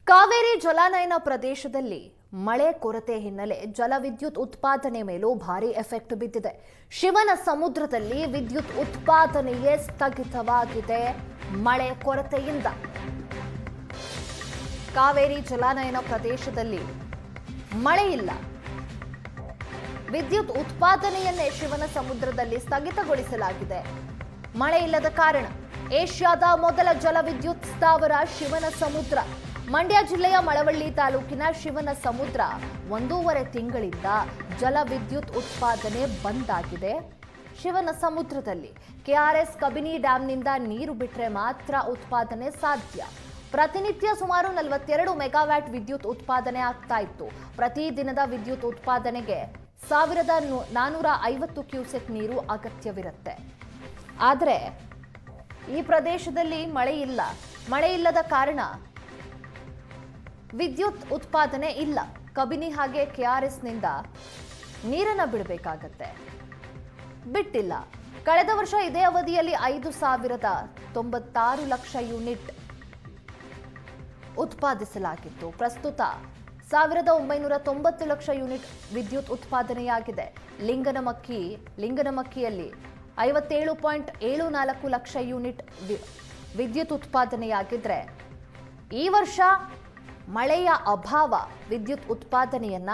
ಕಾವೇರಿ ಜಲಾನಯನ ಪ್ರದೇಶದಲ್ಲಿ ಮಳೆ ಕೊರತೆ ಹಿನ್ನೆಲೆ ಜಲವಿದ್ಯುತ್ ಉತ್ಪಾದನೆ ಮೇಲೂ ಭಾರಿ ಎಫೆಕ್ಟ್ ಬಿದ್ದಿದೆ. ಶಿವನ ಸಮುದ್ರದಲ್ಲಿ ವಿದ್ಯುತ್ ಉತ್ಪಾದನೆಯೇ ಸ್ಥಗಿತವಾಗಿದೆ ಮಳೆ ಕೊರತೆಯಿಂದ. ಕಾವೇರಿ ಜಲಾನಯನ ಪ್ರದೇಶದಲ್ಲಿ ಮಳೆ ಇಲ್ಲ. ವಿದ್ಯುತ್ ಉತ್ಪಾದನೆಯನ್ನೇ ಶಿವನ ಸಮುದ್ರದಲ್ಲಿ ಸ್ಥಗಿತಗೊಳಿಸಲಾಗಿದೆ. ಮಳೆ ಇಲ್ಲದ ಕಾರಣ ಏಷ್ಯಾದ ಮೊದಲ ಜಲವಿದ್ಯುತ್ ಸ್ಥಾವರ ಶಿವನ ಸಮುದ್ರ. ಮಂಡ್ಯ ಜಿಲ್ಲೆಯ ಮಳವಳ್ಳಿ ತಾಲೂಕಿನ ಶಿವನ ಸಮುದ್ರ 1.5 ತಿಂಗಳಿಂದ ಜಲವಿದ್ಯುತ್ ಉತ್ಪಾದನೆ ಬಂದ್ ಆಗಿದೆ. ಶಿವನ ಸಮುದ್ರದಲ್ಲಿ ಕೆಆರ್ಎಸ್ ಕಬಿನಿ ಡ್ಯಾಂನಿಂದ ನೀರು ಬಿಟ್ಟರೆ ಮಾತ್ರ ಉತ್ಪಾದನೆ ಸಾಧ್ಯ. ಪ್ರತಿನಿತ್ಯ ಸುಮಾರು 42 ಮೆಗಾವ್ಯಾಟ್ ವಿದ್ಯುತ್ ಉತ್ಪಾದನೆ ಆಗ್ತಾ ಇತ್ತು. ಪ್ರತಿದಿನದ ವಿದ್ಯುತ್ ಉತ್ಪಾದನೆಗೆ 1450 ಕ್ಯೂಸೆಕ್ ನೀರು ಅಗತ್ಯವಿರುತ್ತೆ. ಆದರೆ ಈ ಪ್ರದೇಶದಲ್ಲಿ ಮಳೆ ಇಲ್ಲ. ಮಳೆ ಇಲ್ಲದ ಕಾರಣ ವಿದ್ಯುತ್ ಉತ್ಪಾದನೆ ಇಲ್ಲ. ಕಬಿನಿ ಹಾಗೆ ಕೆಆರ್ಎಸ್ನಿಂದ ನೀರನ್ನು ಬಿಡಬೇಕಾಗತ್ತೆ. ಬಿಟ್ಟಿಲ್ಲ. ಕಳೆದ ವರ್ಷ ಇದೇ ಅವಧಿಯಲ್ಲಿ 5,096 ಲಕ್ಷ ಯೂನಿಟ್ ಉತ್ಪಾದಿಸಲಾಗಿತ್ತು. ಪ್ರಸ್ತುತ 1,990 ಲಕ್ಷ ಯೂನಿಟ್ ವಿದ್ಯುತ್ ಉತ್ಪಾದನೆಯಾಗಿದೆ. ಲಿಂಗನಮಕ್ಕಿಯಲ್ಲಿ 57.74 ಲಕ್ಷ ಯೂನಿಟ್ ವಿದ್ಯುತ್ ಉತ್ಪಾದನೆಯಾಗಿದ್ರೆ ಈ ವರ್ಷ ಮಳೆಯ ಅಭಾವ ವಿದ್ಯುತ್ ಉತ್ಪಾದನೆಯನ್ನ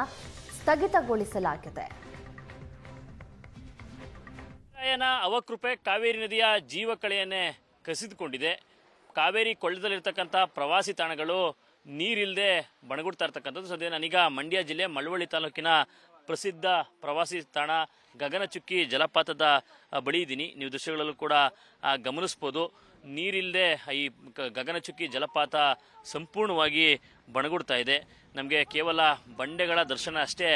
ಸ್ಥಗಿತಗೊಳಿಸಲಾಗಿದೆ. ಅವಕೃಪೆ ಕಾವೇರಿ ನದಿಯ ಜೀವಕಳೆಯನ್ನೇ ಕಸಿದುಕೊಂಡಿದೆ. ಕಾವೇರಿ ಕೊಳ್ಳದಲ್ಲಿರ್ತಕ್ಕಂಥ ಪ್ರವಾಸಿ ತಾಣಗಳು ನೀರಿಲ್ಲದೆ ಬಣಗುಡ್ತಾ ಇರ್ತಕ್ಕಂಥದ್ದು. ಸದ್ಯ ನಾನೀಗ ಮಂಡ್ಯ ಜಿಲ್ಲೆ ಮಳವಳ್ಳಿ ತಾಲೂಕಿನ ಪ್ರಸಿದ್ಧ ಪ್ರವಾಸಿ ತಾಣ ಗಗನಚುಕ್ಕಿ ಜಲಪಾತದ ಬಳಿ ಇದ್ದೀನಿ. ನೀವು ದೃಶ್ಯಗಳಲ್ಲೂ ಕೂಡ ಗಮನಿಸ್ಬೋದು. ನೀರಿಲ್ಲದೆ ಈ ಗಗನಚುಕ್ಕಿ ಜಲಪಾತ ಸಂಪೂರ್ಣವಾಗಿ ಬಣಗುಡ್ತಾ ಇದೆ. ನಮಗೆ ಕೇವಲ ಬಂಡೆಗಳ ದರ್ಶನ ಅಷ್ಟೇ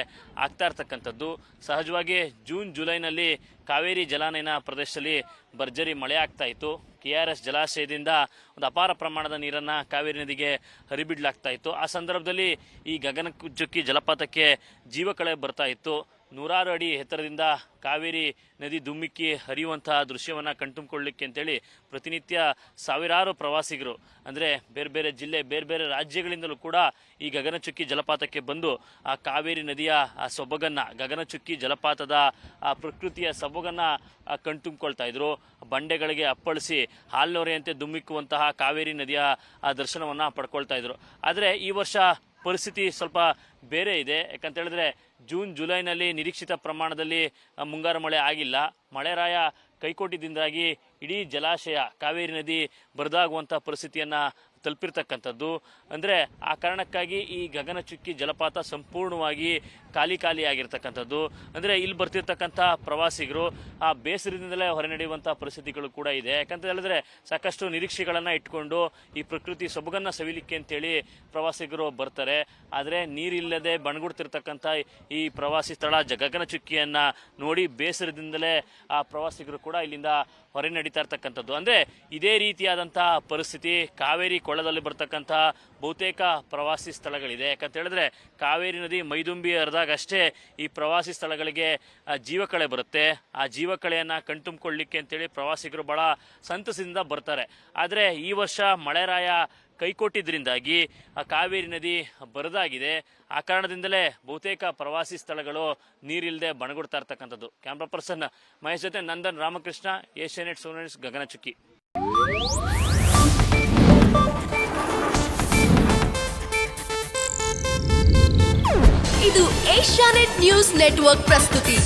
ಆಗ್ತಾ ಇರ್ತಕ್ಕಂಥದ್ದು. ಸಹಜವಾಗಿ ಜೂನ್ ಜುಲೈನಲ್ಲಿ ಕಾವೇರಿ ಜಲಾನಯನ ಪ್ರದೇಶದಲ್ಲಿ ಭರ್ಜರಿ ಮಳೆ ಆಗ್ತಾ ಇತ್ತು. ಕೆಆರ್ಎಸ್ ಜಲಾಶಯದಿಂದ ಒಂದು ಅಪಾರ ಪ್ರಮಾಣದ ನೀರನ್ನು ಕಾವೇರಿ ನದಿಗೆ ಹರಿಬಿಡಲಾಗ್ತಾ ಇತ್ತು. ಆ ಸಂದರ್ಭದಲ್ಲಿ ಈ ಗಗನಚುಕ್ಕಿ ಜಲಪಾತಕ್ಕೆ ಜೀವಕಳೆ ಬರ್ತಾ ಇತ್ತು. 100 ಅಡಿ ಎತ್ತರದಿಂದ ಕಾವೇರಿ ನದಿ ಧುಮ್ಮಿಕ್ಕಿ ಹರಿಯುವಂತಹ ದೃಶ್ಯವನ್ನು ಕಣ್ತುಂಬಿಕೊಳ್ಳಲಿಕ್ಕೆ ಅಂತೇಳಿ ಪ್ರತಿನಿತ್ಯ ಸಾವಿರಾರು ಪ್ರವಾಸಿಗರು ಅಂದರೆ ಬೇರೆ ಬೇರೆ ಜಿಲ್ಲೆ ಬೇರೆ ಬೇರೆ ರಾಜ್ಯಗಳಿಂದಲೂ ಕೂಡ ಈ ಗಗನಚುಕ್ಕಿ ಜಲಪಾತಕ್ಕೆ ಬಂದು ಆ ಕಾವೇರಿ ನದಿಯ ಆ ಸೊಬಗನ್ನು, ಗಗನಚುಕ್ಕಿ ಜಲಪಾತದ ಆ ಪ್ರಕೃತಿಯ ಸೊಬಗನ್ನು ಕಣ್ತುಂಬಿಕೊಳ್ತಾ ಇದ್ರು. ಬಂಡೆಗಳಿಗೆ ಅಪ್ಪಳಿಸಿ ಹಾಲ್ನೊರೆಯಂತೆ ಧುಮ್ಮಿಕ್ಕುವಂತಹ ಕಾವೇರಿ ನದಿಯ ಆ ದರ್ಶನವನ್ನು ಪಡ್ಕೊಳ್ತಾ ಇದ್ರು. ಆದರೆ ಈ ವರ್ಷ ಪರಿಸ್ಥಿತಿ ಸ್ವಲ್ಪ ಬೇರೆ ಇದೆ. ಯಾಕಂತ ಹೇಳಿದ್ರೆ ಜೂನ್ ಜುಲೈನಲ್ಲಿ ನಿರೀಕ್ಷಿತ ಪ್ರಮಾಣದಲ್ಲಿ ಮುಂಗಾರು ಮಳೆ ಆಗಿಲ್ಲ. ಮಳೆರಾಯ ಕೈಕೊಟ್ಟಿದ್ದರಿಂದಾಗಿ ಇಡೀ ಜಲಾಶಯ ಕಾವೇರಿ ನದಿ ಬರದಾಗುವಂಥ ಪರಿಸ್ಥಿತಿಯನ್ನು ತಲುಪಿರ್ತಕ್ಕಂಥದ್ದು. ಅಂದರೆ ಆ ಕಾರಣಕ್ಕಾಗಿ ಈ ಗಗನಚುಕ್ಕಿ ಜಲಪಾತ ಸಂಪೂರ್ಣವಾಗಿ ಖಾಲಿ ಆಗಿರ್ತಕ್ಕಂಥದ್ದು. ಅಂದರೆ ಇಲ್ಲಿ ಬರ್ತಿರ್ತಕ್ಕಂಥ ಪ್ರವಾಸಿಗರು ಆ ಬೇಸರದಿಂದಲೇ ಹೊರನಡೆಯುವಂಥ ಪರಿಸ್ಥಿತಿಗಳು ಕೂಡ ಇದೆ. ಯಾಕಂತ ಹೇಳಿದ್ರೆ ಸಾಕಷ್ಟು ನಿರೀಕ್ಷೆಗಳನ್ನು ಇಟ್ಕೊಂಡು ಈ ಪ್ರಕೃತಿ ಸೊಬಗನ್ನು ಸವಿಲಿಕ್ಕೆ ಅಂತೇಳಿ ಪ್ರವಾಸಿಗರು ಬರ್ತಾರೆ. ಆದರೆ ನೀರಿಲ್ಲದೆ ಬಣಗುಡ್ತಿರ್ತಕ್ಕಂಥ ಈ ಪ್ರವಾಸಿ ಸ್ಥಳ ಗಗನಚುಕ್ಕಿಯನ್ನು ನೋಡಿ ಬೇಸರದಿಂದಲೇ ಆ ಪ್ರವಾಸಿಗರು ಕೂಡ ಇಲ್ಲಿಂದ ಹೊರ ನಡೀತಾ ಇರ್ತಕ್ಕಂಥದ್ದು. ಅಂದರೆ ಇದೇ ರೀತಿಯಾದಂತಹ ಪರಿಸ್ಥಿತಿ ಕಾವೇರಿ ಕೊಳ್ಳದಲ್ಲಿ ಬರ್ತಕ್ಕಂಥ ಬಹುತೇಕ ಪ್ರವಾಸಿ ಸ್ಥಳಗಳಿದೆ. ಯಾಕಂತ ಹೇಳಿದ್ರೆ ಕಾವೇರಿ ನದಿ ಮೈದುಂಬಿ ಹರಿದಾಗ ಅಷ್ಟೇ ಈ ಪ್ರವಾಸಿ ಸ್ಥಳಗಳಿಗೆ ಜೀವಕಳೆ ಬರುತ್ತೆ. ಆ ಜೀವಕಳೆಯನ್ನು ಕಣ್ತುಂಬಿಕೊಳ್ಳಲಿಕ್ಕೆ ಅಂತೇಳಿ ಪ್ರವಾಸಿಗರು ಬಹಳ ಸಂತಸದಿಂದ ಬರ್ತಾರೆ. ಆದರೆ ಈ ವರ್ಷ ಮಳೆರಾಯ ಕೈಕೊಟ್ಟಿದ್ದರಿಂದಾಗಿ ಆ ಕಾವೇರಿ ನದಿ ಬರದಾಗಿದೆ. ಆ ಕಾರಣದಿಂದಲೇ ಬಹುತೇಕ ಪ್ರವಾಸಿ ಸ್ಥಳಗಳು ನೀರಿಲ್ಲದೆ ಬಣಗುಡ್ತಾ ಇರ್ತಕ್ಕಂಥದ್ದು. ಕ್ಯಾಮ್ರಾ ಪರ್ಸನ್ ಮಹೇಶ್ ಜೊತೆ ನಂದನ್ ರಾಮಕೃಷ್ಣ, ಏಷ್ಯಾನೆಟ್ ಸುವರ್ಣ ನ್ಯೂಸ್, ಗಗನಚುಕ್ಕಿ. ಇದು ಏಷ್ಯಾನೆಟ್ ನ್ಯೂಸ್ ನೆಟ್ವರ್ಕ್ ಪ್ರಸ್ತುತಿ.